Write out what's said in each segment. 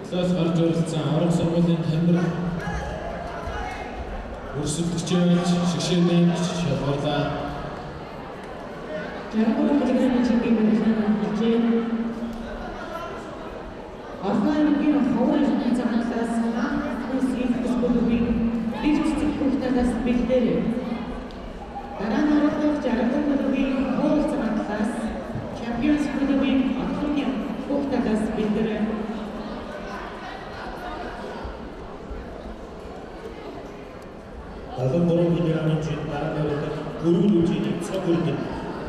Class гарч оролцсон аврах сургуулийн тамир өрсөлдөгчөөч шигшээнийч шалгуулаа. Жаргал програмын чиглэлийн мэргэжлийн хичээл онлайнгийн хавар цагаас хийх бүлгийн дижитал хүүхдээс бэлдээ. Дараа нь оролцох жаргал програмын хавар цагаас Champions бүлгийн ахлын хүүхдээс бэлдээ. Алан бороо гинэраны чин дараагаар гөрвөл үжиний цаг үрдэн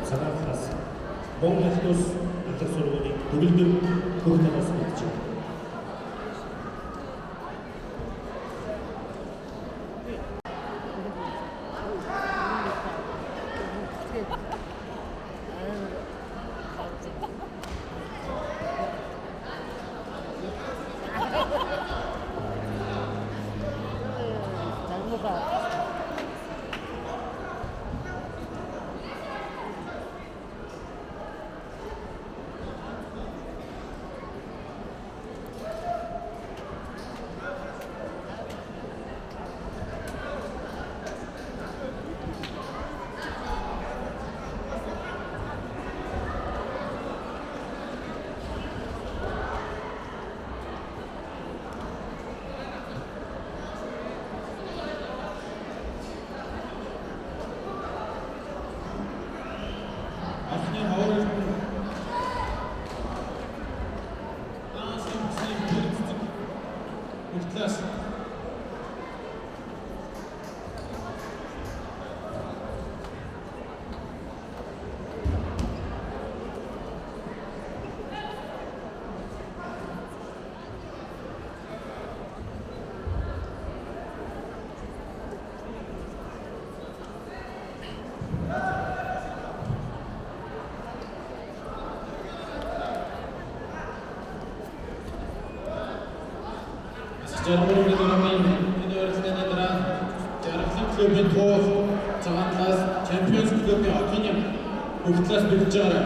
цагаахаас Монгол улс алах сургуулийн төгөлдөр хүүхдээс бэлдэж байна. Жаргал програмын энэ өрсөлдөний дараа Жаргал клубын тоо цагаанаас Champions клубын ахын хүүхдээс бэлдэж байгаа.